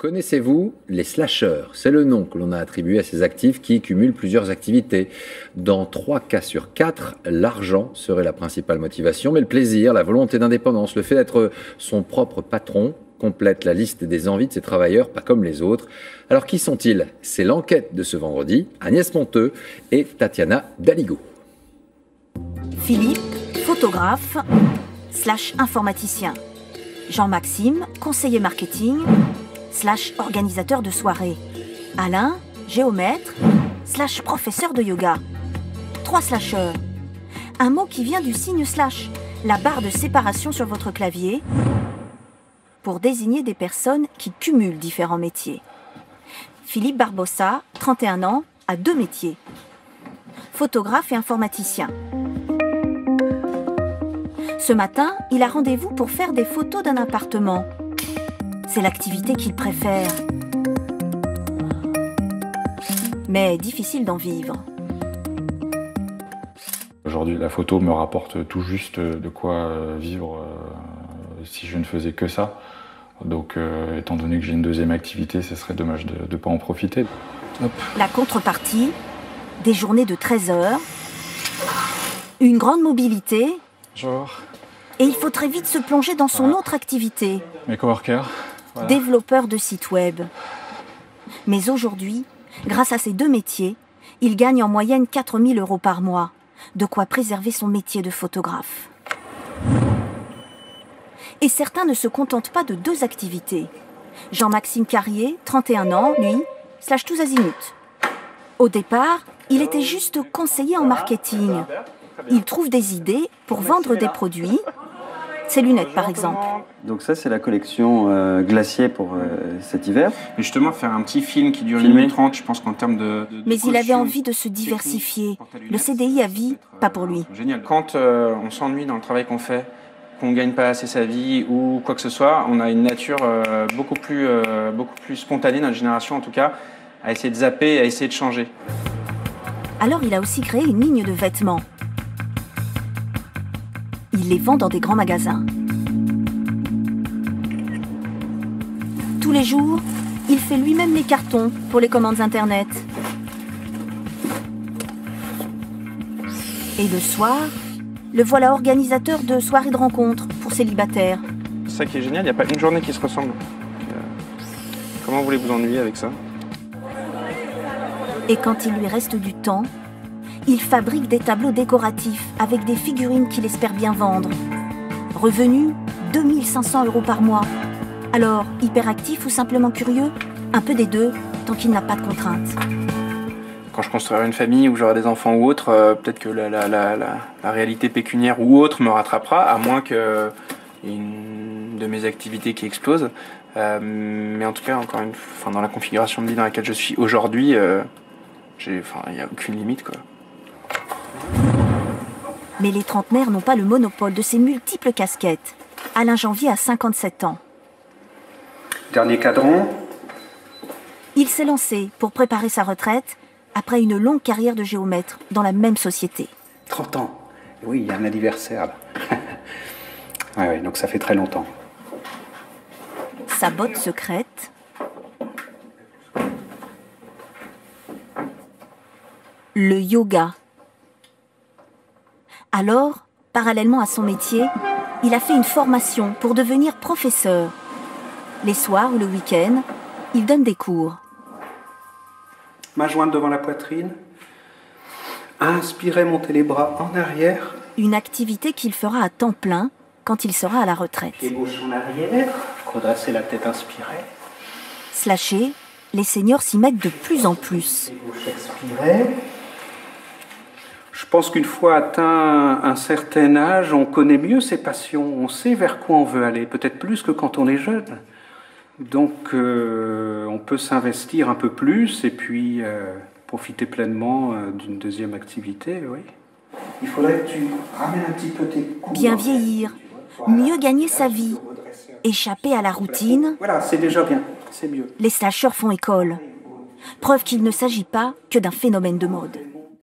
Connaissez-vous les slasheurs? C'est le nom que l'on a attribué à ces actifs qui cumulent plusieurs activités. Dans 3 cas sur 4, l'argent serait la principale motivation, mais le plaisir, la volonté d'indépendance, le fait d'être son propre patron complète la liste des envies de ces travailleurs, pas comme les autres. Alors qui sont-ils? C'est l'enquête de ce vendredi. Agnès Monteux et Tatiana Daligo. Philippe, photographe, / informaticien. Jean-Maxime, conseiller marketing, / organisateur de soirée. Alain, géomètre, / professeur de yoga. 3 slasheurs. Un mot qui vient du signe slash, la barre de séparation sur votre clavier, pour désigner des personnes qui cumulent différents métiers. Philippe Barbossa, 31 ans, a 2 métiers. Photographe et informaticien. Ce matin, il a rendez-vous pour faire des photos d'un appartement. C'est l'activité qu'il préfère. Mais difficile d'en vivre. Aujourd'hui, la photo me rapporte tout juste de quoi vivre si je ne faisais que ça. Donc, étant donné que j'ai une deuxième activité, ce serait dommage de ne pas en profiter. Hop. La contrepartie, des journées de 13 heures, une grande mobilité. Bonjour. Et il faut très vite se plonger dans son autre activité. Mes coworkers. Voilà. Développeur de site web. Mais aujourd'hui, grâce à ces 2 métiers, il gagne en moyenne 4 000 € par mois. De quoi préserver son métier de photographe. Et certains ne se contentent pas de 2 activités. Jean-Maxime Carrier, 31 ans, lui, / tous azimuts. Au départ, il était juste conseiller en marketing. Il trouve des idées pour vendre des produits. Ses lunettes, par exemple. Donc ça, c'est la collection glacier pour cet hiver. Mais justement, faire un petit film qui dure 1 minute 30, je pense qu'en termes de Mais il avait envie de se diversifier. Le CDI à vie, pas pour lui. Génial. Quand on s'ennuie dans le travail qu'on fait, qu'on ne gagne pas assez sa vie ou quoi que ce soit, on a une nature beaucoup plus spontanée, notre génération en tout cas, à essayer de zapper, à essayer de changer. Alors il a aussi créé une ligne de vêtements. Il les vend dans des grands magasins. Tous les jours, il fait lui-même les cartons pour les commandes internet. Et le soir, le voilà organisateur de soirées de rencontres pour célibataires. C'est ça qui est génial, il n'y a pas une journée qui se ressemble. Comment voulez-vous ennuyer avec ça? Et quand il lui reste du temps, il fabrique des tableaux décoratifs avec des figurines qu'il espère bien vendre. Revenu, 2 500 € par mois. Alors, hyperactif ou simplement curieux? Un peu des deux, tant qu'il n'a pas de contraintes. Quand je construirai une famille ou j'aurai des enfants ou autre, peut-être que la réalité pécuniaire ou autre me rattrapera, à moins que une de mes activités qui explose. Mais en tout cas, dans la configuration de vie dans laquelle je suis aujourd'hui, il n'y a aucune limite, quoi. Mais les trentenaires n'ont pas le monopole de ces multiples casquettes. Alain Janvier a 57 ans. Dernier cadran. Il s'est lancé pour préparer sa retraite après une longue carrière de géomètre dans la même société. 30 ans. Oui, il y a un anniversaire là. Oui, donc ça fait très longtemps. Sa botte secrète, le yoga. Alors, parallèlement à son métier, il a fait une formation pour devenir professeur. Les soirs ou le week-end, il donne des cours. Main jointe devant la poitrine. Inspirez, montez les bras en arrière. Une activité qu'il fera à temps plein quand il sera à la retraite. Pied gauche en arrière. Redressez la tête, inspirez. Slashé, les seniors s'y mettent de plus en plus. Pied gauche, expirez. Je pense qu'une fois atteint un certain âge, on connaît mieux ses passions, on sait vers quoi on veut aller, peut-être plus que quand on est jeune. Donc on peut s'investir un peu plus et puis profiter pleinement d'une deuxième activité, oui. Il faudrait que tu ramènes un petit peu tes coups. Bien vieillir, mieux gagner sa vie, échapper à la routine. Voilà, c'est déjà bien, c'est mieux. Les slasheurs font école. Preuve qu'il ne s'agit pas que d'un phénomène de mode.